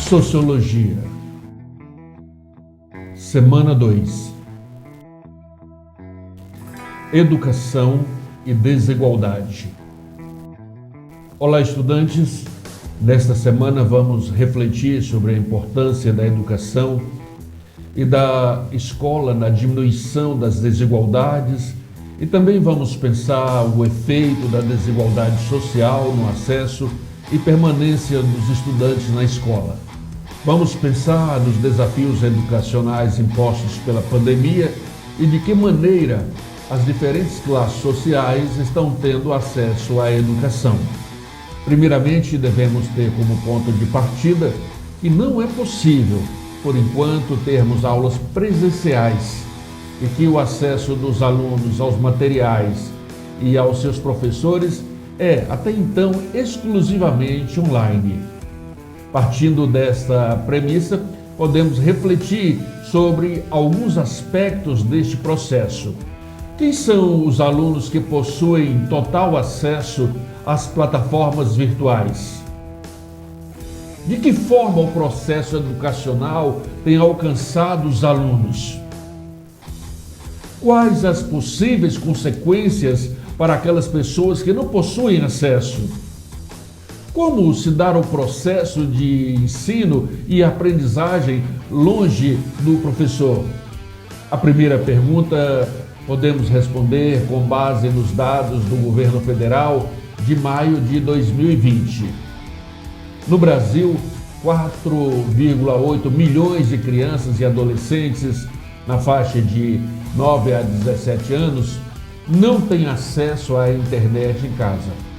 Sociologia. Semana 2. Educação e desigualdade. Olá, estudantes. Nesta semana vamos refletir sobre a importância da educação e da escola na diminuição das desigualdades e também vamos pensar o efeito da desigualdade social no acesso e permanência dos estudantes na escola. Vamos pensar nos desafios educacionais impostos pela pandemia e de que maneira as diferentes classes sociais estão tendo acesso à educação. Primeiramente, devemos ter como ponto de partida que não é possível, por enquanto, termos aulas presenciais e que o acesso dos alunos aos materiais e aos seus professores é, até então, exclusivamente online. Partindo desta premissa, podemos refletir sobre alguns aspectos deste processo. Quem são os alunos que possuem total acesso às plataformas virtuais? De que forma o processo educacional tem alcançado os alunos? Quais as possíveis consequências para aquelas pessoas que não possuem acesso? Como se dá o processo de ensino e aprendizagem longe do professor? A primeira pergunta podemos responder com base nos dados do governo federal de maio de 2020. No Brasil, 4,8 milhões de crianças e adolescentes na faixa de 9 a 17 anos não têm acesso à internet em casa.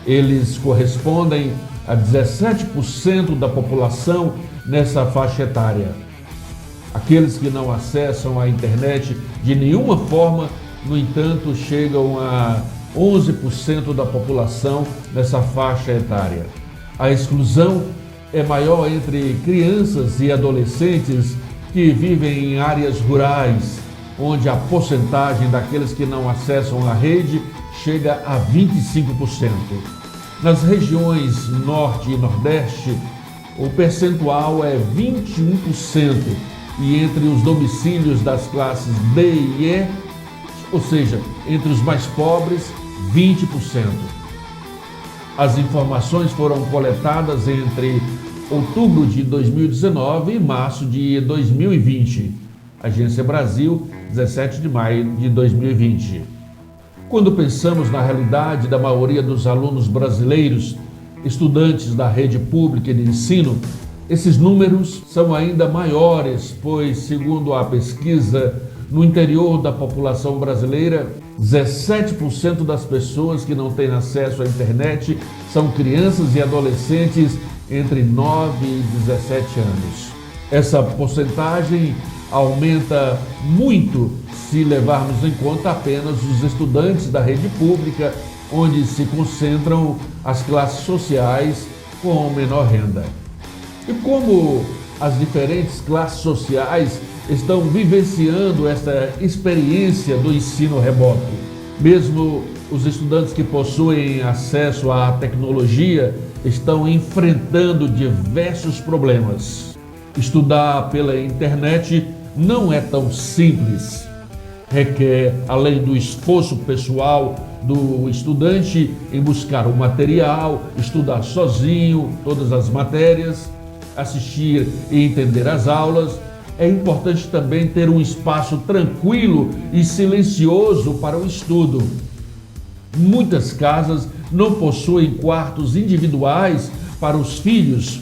Eles correspondem a 17% da população nessa faixa etária. Aqueles que não acessam a internet de nenhuma forma, no entanto, chegam a 11% da população nessa faixa etária. A exclusão é maior entre crianças e adolescentes que vivem em áreas rurais, onde a porcentagem daqueles que não acessam a rede chega a 25%. Nas regiões Norte e Nordeste, o percentual é 21%, e entre os domicílios das classes D e E, ou seja, entre os mais pobres, 20%. As informações foram coletadas entre outubro de 2019 e março de 2020. Agência Brasil, 17 de maio de 2020. Quando pensamos na realidade da maioria dos alunos brasileiros, estudantes da rede pública de ensino, esses números são ainda maiores, pois, segundo a pesquisa, no interior da população brasileira, 17% das pessoas que não têm acesso à internet são crianças e adolescentes entre 9 e 17 anos. Essa porcentagem aumenta muito se levarmos em conta apenas os estudantes da rede pública, onde se concentram as classes sociais com menor renda. E como as diferentes classes sociais estão vivenciando essa experiência do ensino remoto? Mesmo os estudantes que possuem acesso à tecnologia estão enfrentando diversos problemas. Estudar pela internet não é tão simples. Requer, além do esforço pessoal do estudante em buscar o material, estudar sozinho todas as matérias, assistir e entender as aulas, é importante também ter um espaço tranquilo e silencioso para o estudo. Muitas casas não possuem quartos individuais para os filhos.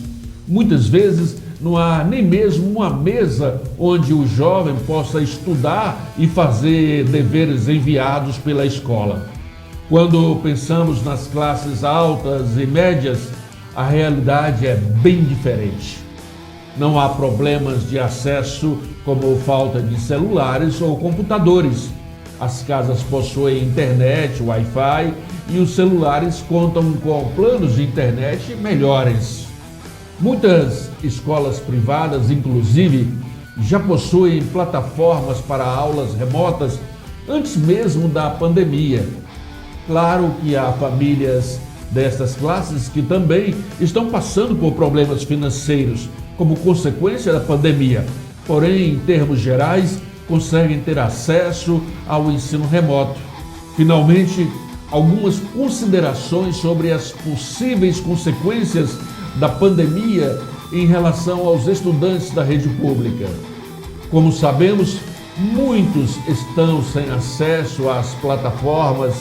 Muitas vezes não há nem mesmo uma mesa onde o jovem possa estudar e fazer deveres enviados pela escola. Quando pensamos nas classes altas e médias, a realidade é bem diferente. Não há problemas de acesso como falta de celulares ou computadores. As casas possuem internet, Wi-Fi e os celulares contam com planos de internet melhores. Muitas escolas privadas, inclusive, já possuem plataformas para aulas remotas antes mesmo da pandemia. Claro que há famílias destas classes que também estão passando por problemas financeiros como consequência da pandemia. Porém, em termos gerais, conseguem ter acesso ao ensino remoto. Finalmente, algumas considerações sobre as possíveis consequências da pandemia em relação aos estudantes da rede pública. Como sabemos, muitos estão sem acesso às plataformas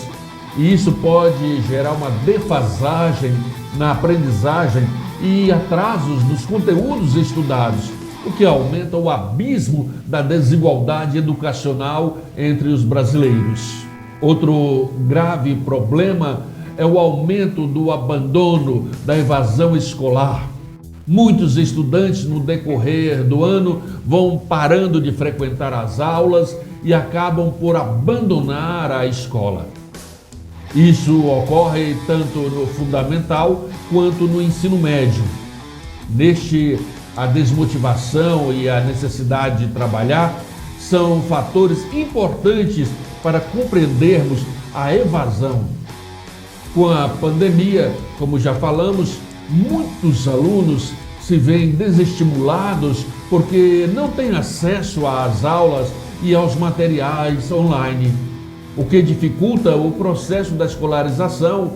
e isso pode gerar uma defasagem na aprendizagem e atrasos nos conteúdos estudados, o que aumenta o abismo da desigualdade educacional entre os brasileiros. Outro grave problema é o aumento do abandono, da evasão escolar. Muitos estudantes, no decorrer do ano, vão parando de frequentar as aulas e acabam por abandonar a escola. Isso ocorre tanto no fundamental quanto no ensino médio. A desmotivação e a necessidade de trabalhar são fatores importantes para compreendermos a evasão. Com a pandemia, como já falamos, muitos alunos se veem desestimulados porque não têm acesso às aulas e aos materiais online, o que dificulta o processo da escolarização.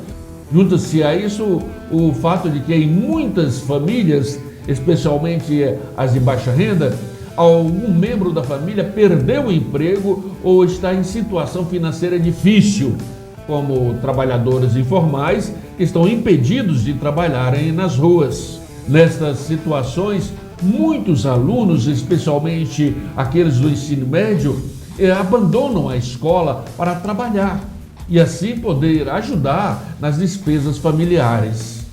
Junta-se a isso o fato de que em muitas famílias, especialmente as de baixa renda, algum membro da família perdeu o emprego ou está em situação financeira difícil, como trabalhadores informais que estão impedidos de trabalharem nas ruas. Nestas situações, muitos alunos, especialmente aqueles do ensino médio, abandonam a escola para trabalhar e assim poder ajudar nas despesas familiares.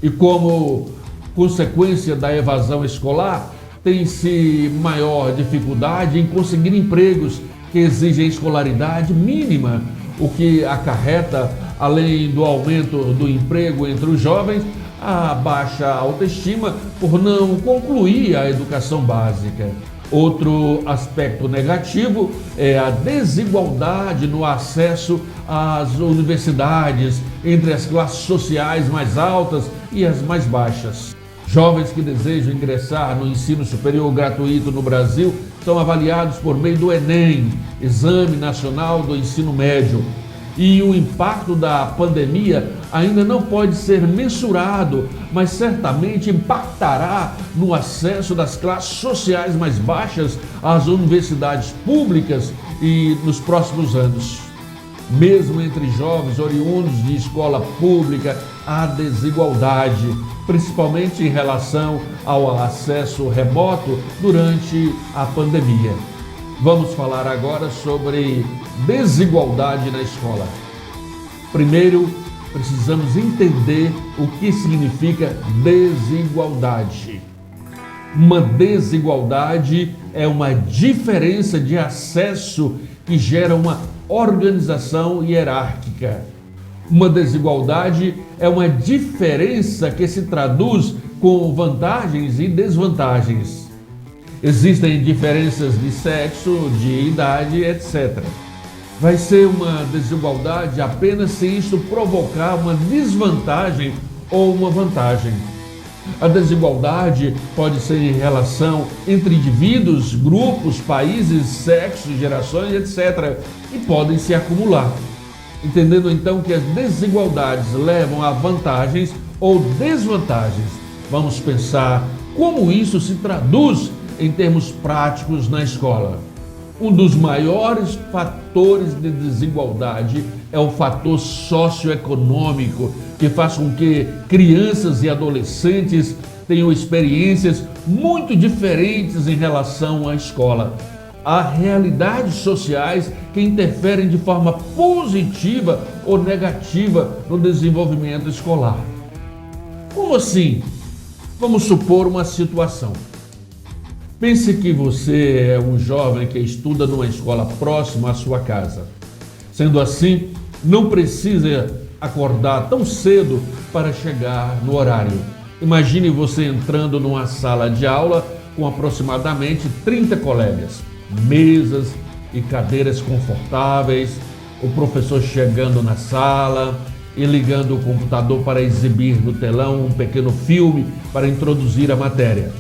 E como consequência da evasão escolar, tem-se maior dificuldade em conseguir empregos que exigem escolaridade mínima, o que acarreta, além do aumento do emprego entre os jovens, a baixa autoestima por não concluir a educação básica. Outro aspecto negativo é a desigualdade no acesso às universidades entre as classes sociais mais altas e as mais baixas. Jovens que desejam ingressar no ensino superior gratuito no Brasil são avaliados por meio do Enem, Exame Nacional do Ensino Médio. E o impacto da pandemia ainda não pode ser mensurado, mas certamente impactará no acesso das classes sociais mais baixas às universidades públicas e nos próximos anos. Mesmo entre jovens oriundos de escola pública, há desigualdade, principalmente em relação ao acesso remoto durante a pandemia. Vamos falar agora sobre desigualdade na escola. Primeiro, precisamos entender o que significa desigualdade. Uma desigualdade é uma diferença de acesso que gera uma organização hierárquica. Uma desigualdade é uma diferença que se traduz com vantagens e desvantagens. Existem diferenças de sexo, de idade, etc. Vai ser uma desigualdade apenas se isso provocar uma desvantagem ou uma vantagem. A desigualdade pode ser em relação entre indivíduos, grupos, países, sexos, gerações, etc. e podem se acumular. Entendendo então que as desigualdades levam a vantagens ou desvantagens, vamos pensar como isso se traduz em termos práticos na escola. Um dos maiores fatores de desigualdade é o fator socioeconômico, que faz com que crianças e adolescentes tenham experiências muito diferentes em relação à escola. Há realidades sociais que interferem de forma positiva ou negativa no desenvolvimento escolar. Como assim? Vamos supor uma situação. Pense que você é um jovem que estuda numa escola próxima à sua casa. Sendo assim, não precisa acordar tão cedo para chegar no horário. Imagine você entrando numa sala de aula com aproximadamente 30 colegas, mesas e cadeiras confortáveis, o professor chegando na sala e ligando o computador para exibir no telão um pequeno filme para introduzir a matéria.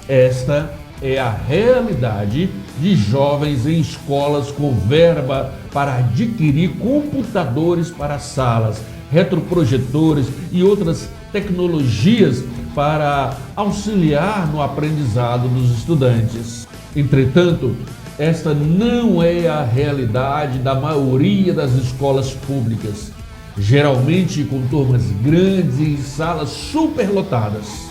Esta é a realidade de jovens em escolas com verba para adquirir computadores para salas, retroprojetores e outras tecnologias para auxiliar no aprendizado dos estudantes. Entretanto, esta não é a realidade da maioria das escolas públicas, geralmente com turmas grandes e em salas superlotadas.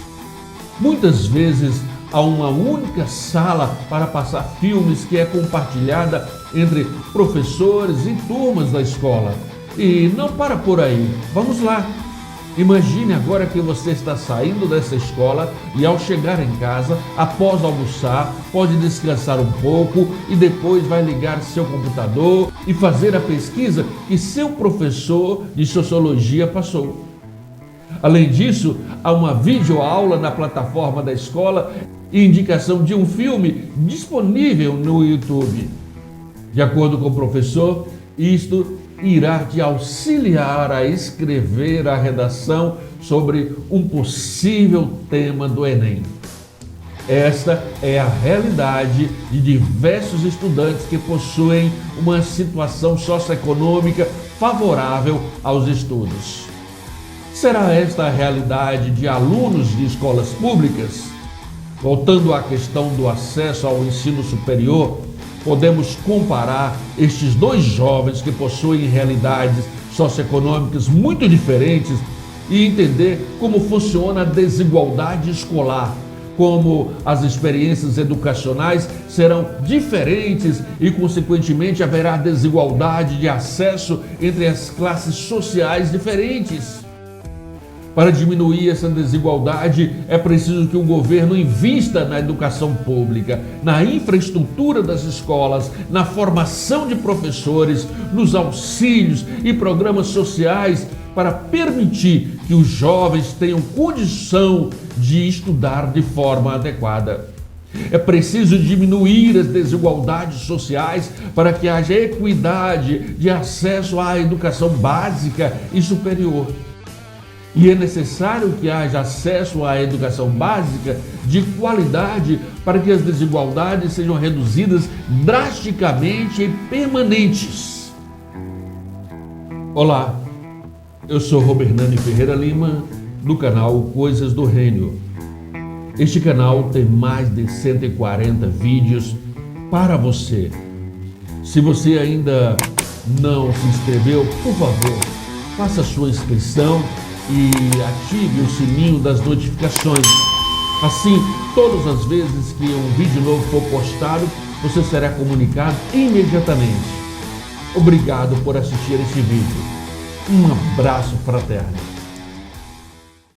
Muitas vezes há uma única sala para passar filmes que é compartilhada entre professores e turmas da escola. E não para por aí, vamos lá. Imagine agora que você está saindo dessa escola e ao chegar em casa, após almoçar, pode descansar um pouco e depois vai ligar seu computador e fazer a pesquisa que seu professor de sociologia passou. Além disso, há uma videoaula na plataforma da escola e indicação de um filme disponível no YouTube. De acordo com o professor, isto irá te auxiliar a escrever a redação sobre um possível tema do Enem. Esta é a realidade de diversos estudantes que possuem uma situação socioeconômica favorável aos estudos. Será esta a realidade de alunos de escolas públicas? Voltando à questão do acesso ao ensino superior, podemos comparar estes dois jovens que possuem realidades socioeconômicas muito diferentes e entender como funciona a desigualdade escolar, como as experiências educacionais serão diferentes e, consequentemente, haverá desigualdade de acesso entre as classes sociais diferentes. Para diminuir essa desigualdade, é preciso que o governo invista na educação pública, na infraestrutura das escolas, na formação de professores, nos auxílios e programas sociais para permitir que os jovens tenham condição de estudar de forma adequada. É preciso diminuir as desigualdades sociais para que haja equidade de acesso à educação básica e superior. E é necessário que haja acesso à educação básica de qualidade para que as desigualdades sejam reduzidas drasticamente e permanentes. Olá, eu sou Robernani Ferreira Lima, do canal Coisas do Reino. Este canal tem mais de 140 vídeos para você. Se você ainda não se inscreveu, por favor, faça sua inscrição e ative o sininho das notificações. Assim, todas as vezes que um vídeo novo for postado, você será comunicado imediatamente. Obrigado por assistir este vídeo. Um abraço fraterno.